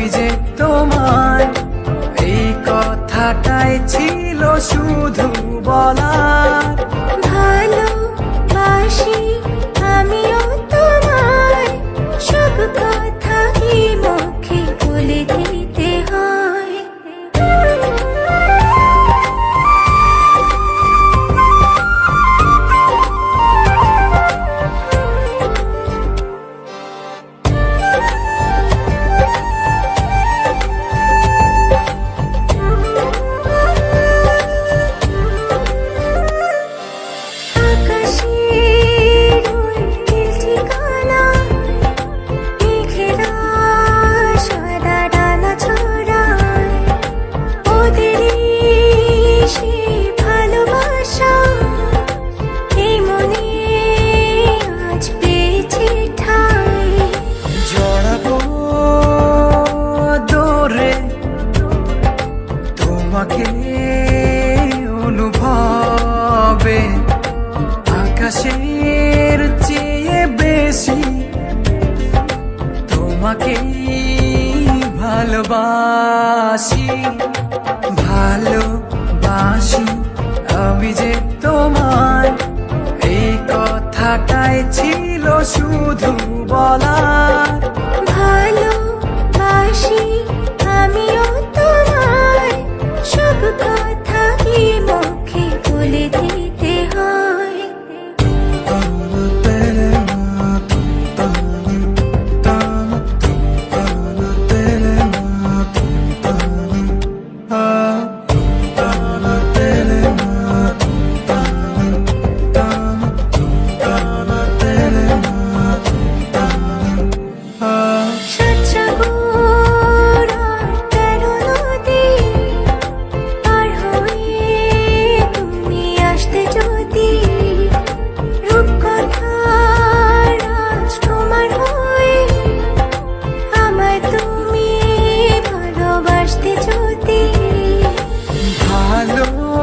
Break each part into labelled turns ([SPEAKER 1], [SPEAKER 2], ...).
[SPEAKER 1] আমি যে তোমায় এই কথাটাই ছিল শুধু বলার।
[SPEAKER 2] ভালোবাসি আমিও তোমায়, সব কথা কি মুখে বলে দিতে হয়?
[SPEAKER 1] তোমাকে অনুভবে আকাশের চেয়ে বেশি তোমাকে ভালোবাসি। ভালোবাসি আমি যে তোমায় এই কথাটাই ছিল শুধু বলার।
[SPEAKER 2] ভালোবাসি আমিও তোমায়, সব কথা কি মুখে বলে দিতে হয়?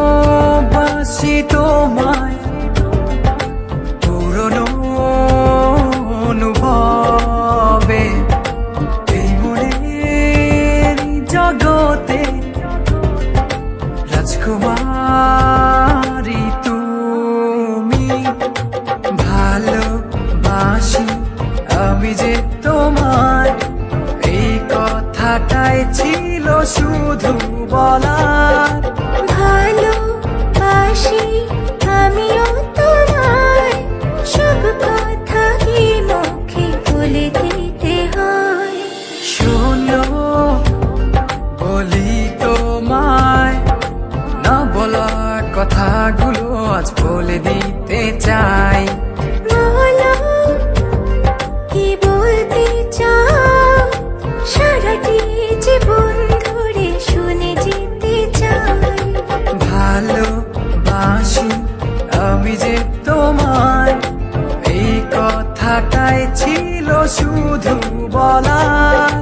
[SPEAKER 1] ভালোবাসি তোমায় পুরনো অনুভবে, এই মনের জগতে রাজকুমারী তুমি। ভালোবাসি আমি যে তোমায় এই কথাটাই ছিল শুধু বলার।
[SPEAKER 2] ভালোবাসি আমিও তোমায়, সব কথা কি মুখে বলে দিতে হয়?
[SPEAKER 1] শোনো বলি তোমায়, না বলা কথাগুলো আজ বলে দিতে চাই।
[SPEAKER 2] বলো কি বলতে চাও, সারাটি জীবন ধরে শুনে যেতে চাই।
[SPEAKER 1] ভালোবাসি আমি যে তোমায় এই কথাটাই ছিল শুধু বলার।